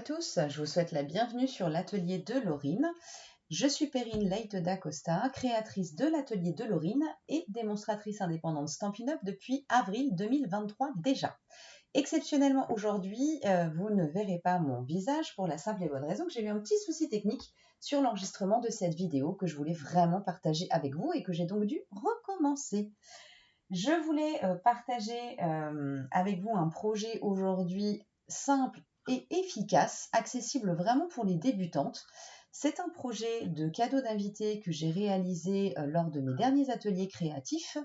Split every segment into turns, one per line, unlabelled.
tous, je vous souhaite la bienvenue sur l'atelier de Laurine. Je suis Perrine Leite d'Acosta, créatrice de l'atelier de Laurine et démonstratrice indépendante Stampin' Up depuis avril 2023 déjà. Exceptionnellement aujourd'hui, vous ne verrez pas mon visage pour la simple et bonne raison que j'ai eu un petit souci technique sur l'enregistrement de cette vidéo que je voulais vraiment partager avec vous et que j'ai donc dû recommencer. Je voulais partager avec vous un projet aujourd'hui simple et efficace, accessible vraiment pour les débutantes. C'est un projet de cadeau d'invité que j'ai réalisé lors de mes derniers ateliers créatifs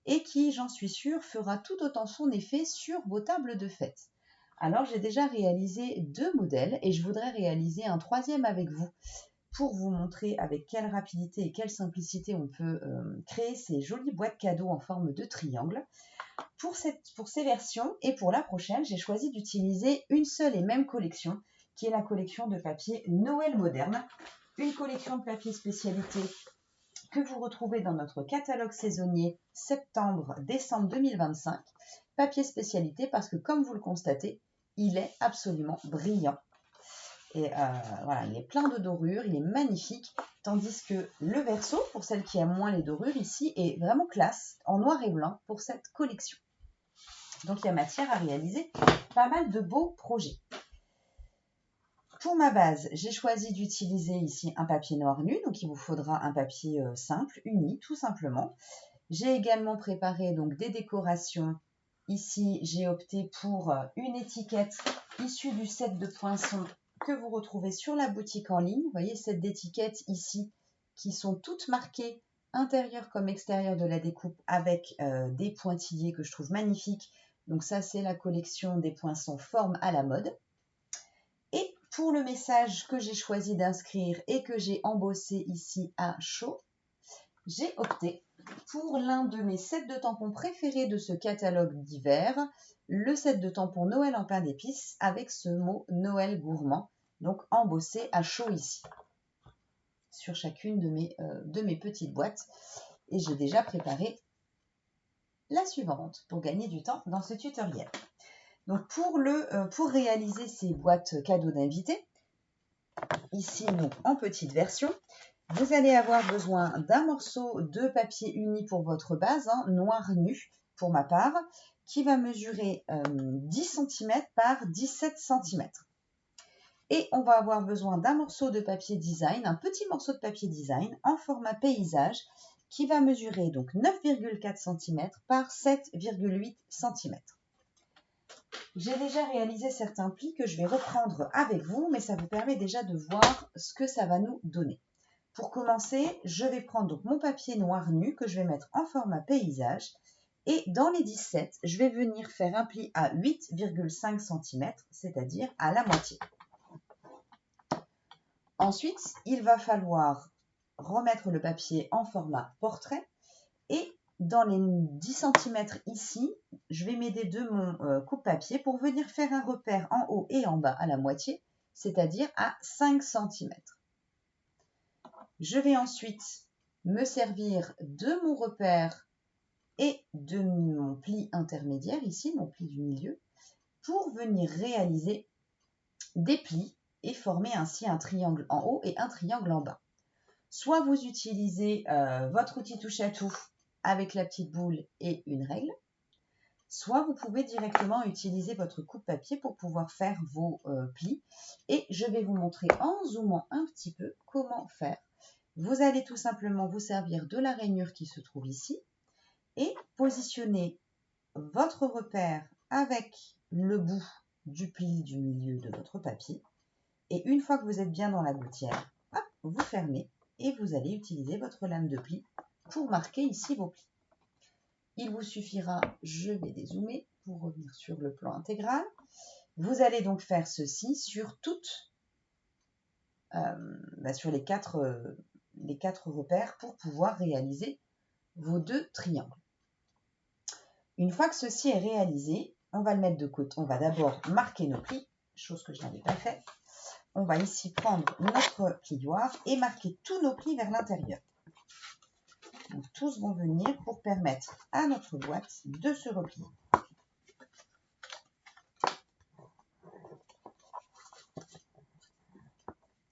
et qui, j'en suis sûre, fera tout autant son effet sur vos tables de fête. Alors, j'ai déjà réalisé 2 modèles et je voudrais réaliser un 3e avec vous pour vous montrer avec quelle rapidité et quelle simplicité on peut créer ces jolies boîtes cadeaux en forme de triangle. Pour ces versions et pour la prochaine, j'ai choisi d'utiliser une seule et même collection, qui est la collection de papier Noël moderne, une collection de papier spécialité que vous retrouvez dans notre catalogue saisonnier septembre-décembre 2025. Papier spécialité parce que, comme vous le constatez, il est absolument brillant. Et voilà, il est plein de dorures, il est magnifique, tandis que le verso, pour celle qui aime moins les dorures ici, est vraiment classe, en noir et blanc pour cette collection. Donc il y a matière à réaliser pas mal de beaux projets. Pour ma base, j'ai choisi d'utiliser ici un papier noir nu, donc il vous faudra un papier simple, uni, tout simplement. J'ai également préparé donc des décorations. Ici, j'ai opté pour une étiquette issue du set de poinçons que vous retrouvez sur la boutique en ligne. Vous voyez, cette étiquette ici, qui sont toutes marquées intérieur comme extérieur de la découpe avec des pointillés que je trouve magnifiques. Donc ça, c'est la collection des poinçons forme à la mode. Et pour le message que j'ai choisi d'inscrire et que j'ai embossé ici à chaud, j'ai opté pour l'un de mes sets de tampons préférés de ce catalogue d'hiver, le set de tampons Noël en pain d'épices avec ce mot Noël gourmand, donc embossé à chaud ici, sur chacune de mes petites boîtes. Et j'ai déjà préparé la suivante pour gagner du temps dans ce tutoriel. Donc pour réaliser ces boîtes cadeaux d'invités, ici donc en petite version, vous allez avoir besoin d'un morceau de papier uni pour votre base, noir nu pour ma part, qui va mesurer 10 cm par 17 cm. Et on va avoir besoin d'un morceau de papier design, un petit morceau de papier design en format paysage, qui va mesurer donc 9,4 cm par 7,8 cm. J'ai déjà réalisé certains plis que je vais reprendre avec vous, mais ça vous permet déjà de voir ce que ça va nous donner. Pour commencer, je vais prendre donc mon papier noir nu que je vais mettre en format paysage et dans les 17, je vais venir faire un pli à 8,5 cm, c'est-à-dire à la moitié. Ensuite, il va falloir remettre le papier en format portrait et dans les 10 cm ici, je vais m'aider de mon coupe-papier pour venir faire un repère en haut et en bas à la moitié, c'est-à-dire à 5 cm. Je vais ensuite me servir de mon repère et de mon pli intermédiaire, ici, mon pli du milieu, pour venir réaliser des plis et former ainsi un triangle en haut et un triangle en bas. Soit vous utilisez votre outil touche à tout avec la petite boule et une règle, soit vous pouvez directement utiliser votre coupe-papier pour pouvoir faire vos plis. Et je vais vous montrer en zoomant un petit peu comment faire. Vous allez tout simplement vous servir de la rainure qui se trouve ici et positionner votre repère avec le bout du pli du milieu de votre papier. Et une fois que vous êtes bien dans la gouttière, hop, vous fermez et vous allez utiliser votre lame de pli pour marquer ici vos plis. Il vous suffira, je vais dézoomer pour revenir sur le plan intégral. Vous allez donc faire ceci sur sur les quatre repères pour pouvoir réaliser vos 2 triangles. Une fois que ceci est réalisé, on va le mettre de côté. On va d'abord marquer nos plis, chose que je n'avais pas fait. On va ici prendre notre plioir et marquer tous nos plis vers l'intérieur. Donc, tous vont venir pour permettre à notre boîte de se replier.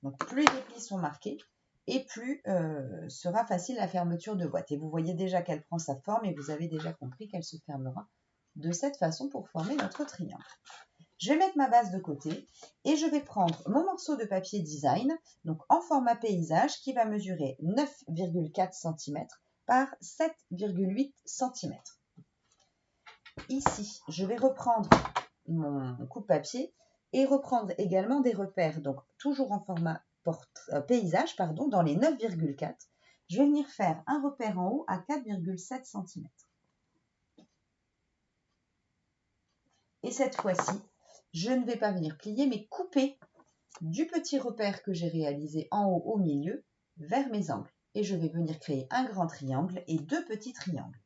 Donc plus les plis sont marqués et plus sera facile la fermeture de boîte. Et vous voyez déjà qu'elle prend sa forme et vous avez déjà compris qu'elle se fermera de cette façon pour former notre triangle. Je vais mettre ma base de côté et je vais prendre mon morceau de papier design, donc en format paysage, qui va mesurer 9,4 cm par 7,8 cm. Ici, je vais reprendre mon coupe-papier et reprendre également des repères, donc toujours en format paysage, dans les 9,4. Je vais venir faire un repère en haut à 4,7 cm. Et cette fois-ci, je ne vais pas venir plier, mais couper du petit repère que j'ai réalisé en haut au milieu vers mes angles. Et je vais venir créer un grand triangle et deux petits triangles.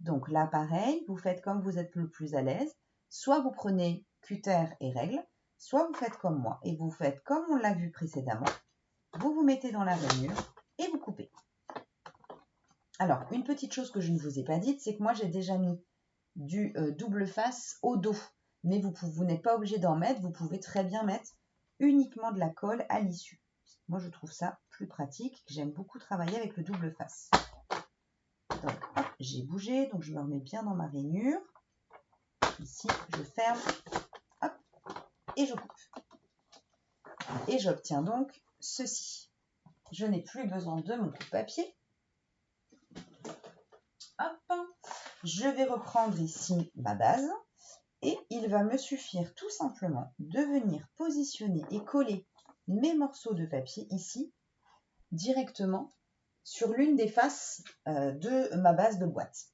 Donc là, pareil, vous faites comme vous êtes le plus à l'aise. Soit vous prenez cutter et règle, soit vous faites comme moi et vous faites comme on l'a vu précédemment. Vous vous mettez dans la rainure et vous coupez. Alors, une petite chose que je ne vous ai pas dite, c'est que moi, j'ai déjà mis du double face au dos. Mais vous n'êtes pas obligé d'en mettre, vous pouvez très bien mettre uniquement de la colle à l'issue. Moi, je trouve ça plus pratique. J'aime beaucoup travailler avec le double face. Donc, hop, j'ai bougé, donc je me remets bien dans ma rainure. Ici, je ferme, hop, et je coupe. Et j'obtiens donc ceci. Je n'ai plus besoin de mon coupe-papier. Hop, je vais reprendre ici ma base. Et il va me suffire tout simplement de venir positionner et coller mes morceaux de papier ici directement sur l'une des faces de ma base de boîte.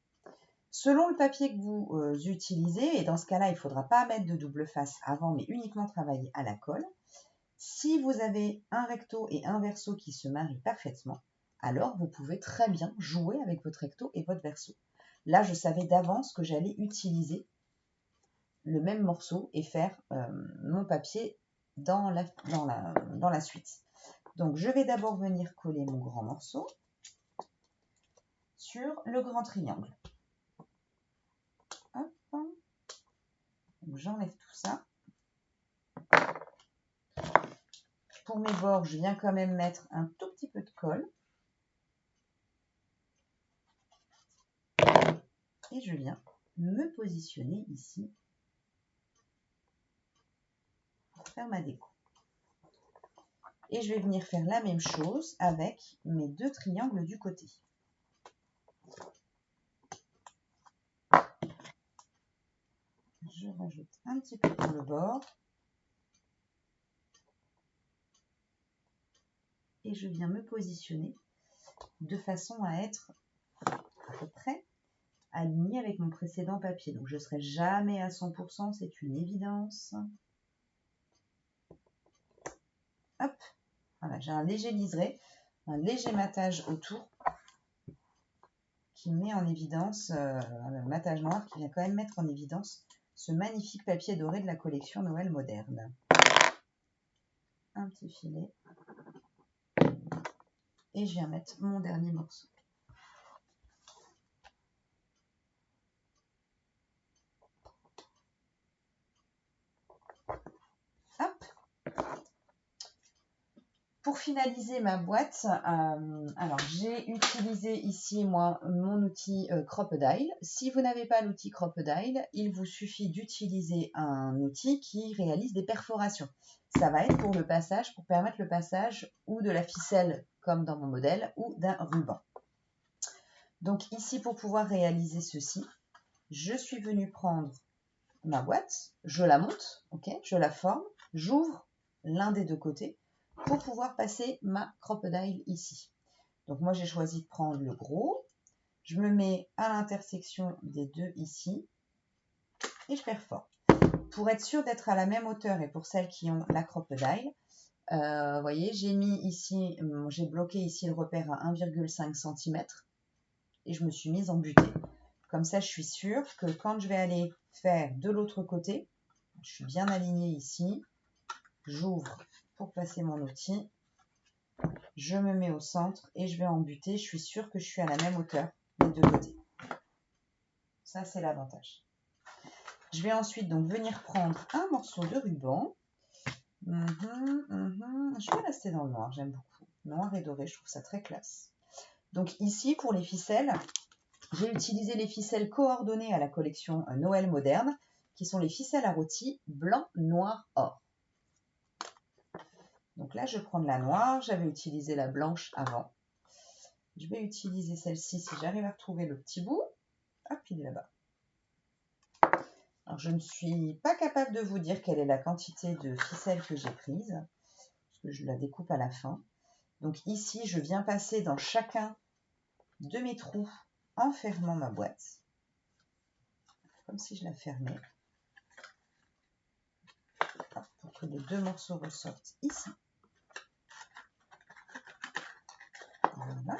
Selon le papier que vous utilisez, et dans ce cas-là, il ne faudra pas mettre de double face avant, mais uniquement travailler à la colle. Si vous avez un recto et un verso qui se marient parfaitement, alors vous pouvez très bien jouer avec votre recto et votre verso. Là, je savais d'avance que j'allais utiliser le même morceau et faire mon papier dans la suite. Donc, je vais d'abord venir coller mon grand morceau sur le grand triangle. Hop. J'enlève tout ça. Pour mes bords, je viens quand même mettre un tout petit peu de colle. Et je viens me positionner ici pour faire ma déco. Et je vais venir faire la même chose avec mes deux triangles du côté. Je rajoute un petit peu pour le bord. Et je viens me positionner de façon à être à peu près aligné avec mon précédent papier. Donc je ne serai jamais à 100%, c'est une évidence. Hop, voilà, j'ai un léger liseré, un léger matage autour qui met en évidence, le matage noir qui vient quand même mettre en évidence ce magnifique papier doré de la collection Noël moderne. Un petit filet. Et je viens mettre mon dernier morceau. Hop. Pour finaliser ma boîte, alors j'ai utilisé ici moi mon outil Crop-A-Dile. Si vous n'avez pas l'outil Crop-A-Dile, il vous suffit d'utiliser un outil qui réalise des perforations. Ça va être pour le passage, pour permettre le passage ou de la ficelle comme dans mon modèle ou d'un ruban. Donc ici pour pouvoir réaliser ceci, je suis venue prendre ma boîte, je la monte, okay, je la forme, j'ouvre l'un des deux côtés pour pouvoir passer ma Crop-A-Dile ici. Donc moi j'ai choisi de prendre le gros, je me mets à l'intersection des deux ici et je perfore. Pour être sûr d'être à la même hauteur et pour celles qui ont la Crop-A-Dile, vous voyez j'ai mis ici, j'ai bloqué ici le repère à 1,5 cm et je me suis mise en butée. Comme ça je suis sûre que quand je vais aller faire de l'autre côté, je suis bien alignée ici, j'ouvre pour passer mon outil, je me mets au centre et je vais embuter. Je suis sûre que je suis à la même hauteur des deux côtés. Ça, c'est l'avantage. Je vais ensuite donc venir prendre un morceau de ruban. Je Je vais rester dans le noir, j'aime beaucoup. Noir et doré, je trouve ça très classe. Donc ici, pour les ficelles, j'ai utilisé les ficelles coordonnées à la collection Noël moderne, qui sont les ficelles à rôti blanc, noir, or. Donc là, je prends de la noire. J'avais utilisé la blanche avant. Je vais utiliser celle-ci si j'arrive à retrouver le petit bout. Hop, il est là-bas. Alors, je ne suis pas capable de vous dire quelle est la quantité de ficelle que j'ai prise, parce que je la découpe à la fin. Donc ici, je viens passer dans chacun de mes trous en fermant ma boîte, comme si je la fermais, pour que les deux morceaux ressortent ici. Voilà.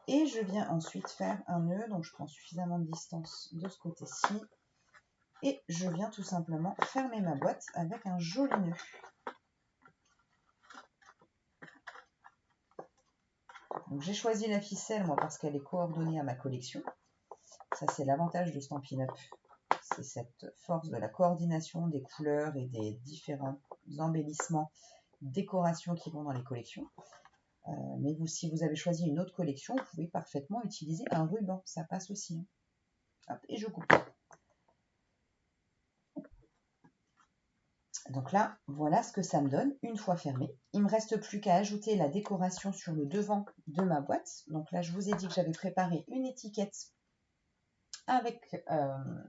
Et je viens ensuite faire un nœud, donc je prends suffisamment de distance de ce côté-ci. Et je viens tout simplement fermer ma boîte avec un joli nœud. Donc j'ai choisi la ficelle, moi, parce qu'elle est coordonnée à ma collection. Ça, c'est l'avantage de Stampin' Up. C'est cette force de la coordination des couleurs et des différents embellissements, décorations qui vont dans les collections. Mais vous, si vous avez choisi une autre collection, vous pouvez parfaitement utiliser un ruban. Ça passe aussi. Hop, et je coupe. Donc là, voilà ce que ça me donne une fois fermé. Il ne me reste plus qu'à ajouter la décoration sur le devant de ma boîte. Donc là, je vous ai dit que j'avais préparé une étiquette avec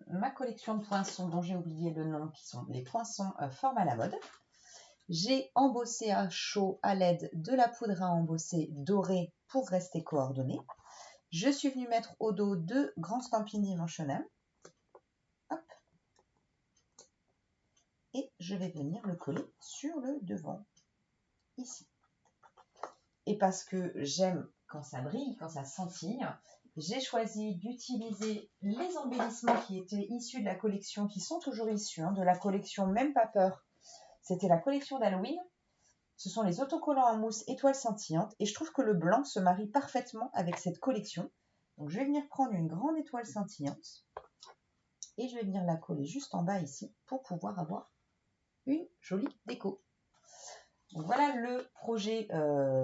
ma collection de poinçons dont j'ai oublié le nom, qui sont les poinçons forme à la mode. J'ai embossé à chaud à l'aide de la poudre à embosser dorée pour rester coordonnée. Je suis venue mettre au dos 2 grands stampines dimensionnels. Hop. Et je vais venir le coller sur le devant, ici. Et parce que j'aime quand ça brille, quand ça scintille, j'ai choisi d'utiliser les embellissements qui étaient issus de la collection, qui sont toujours issus de la collection Même pas peur. C'était la collection d'Halloween. Ce sont les autocollants en mousse étoiles scintillantes. Et je trouve que le blanc se marie parfaitement avec cette collection. Donc je vais venir prendre une grande étoile scintillante. Et je vais venir la coller juste en bas ici pour pouvoir avoir une jolie déco. Donc voilà le projet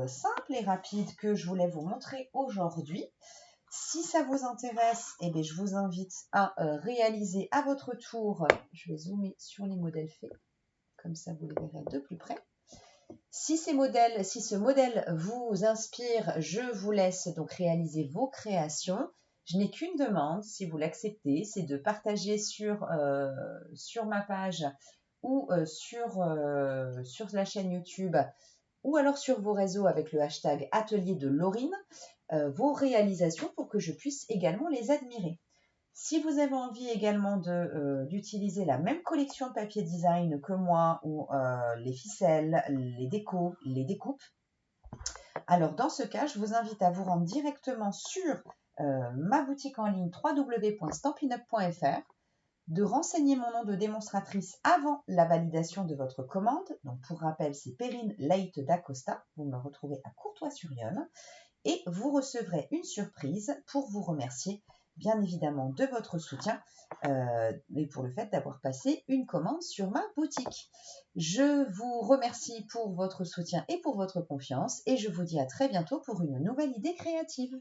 simple et rapide que je voulais vous montrer aujourd'hui. Si ça vous intéresse, eh bien, je vous invite à réaliser à votre tour. Je vais zoomer sur les modèles faits, comme ça vous les verrez de plus près. Si ce modèle vous inspire, je vous laisse donc réaliser vos créations. Je n'ai qu'une demande, si vous l'acceptez, c'est de partager sur ma page ou sur la chaîne YouTube ou alors sur vos réseaux avec le hashtag Atelier de Laurine, vos réalisations pour que je puisse également les admirer. Si vous avez envie également d'utiliser la même collection de papier design que moi, ou les ficelles, les décos, les découpes, alors dans ce cas, je vous invite à vous rendre directement sur ma boutique en ligne www.stampinup.fr, de renseigner mon nom de démonstratrice avant la validation de votre commande. Donc pour rappel, c'est Perrine Leite d'Acosta. Vous me retrouvez à Courtois-sur-Yonne et vous recevrez une surprise pour vous remercier bien évidemment de votre soutien et pour le fait d'avoir passé une commande sur ma boutique. Je vous remercie pour votre soutien et pour votre confiance et je vous dis à très bientôt pour une nouvelle idée créative.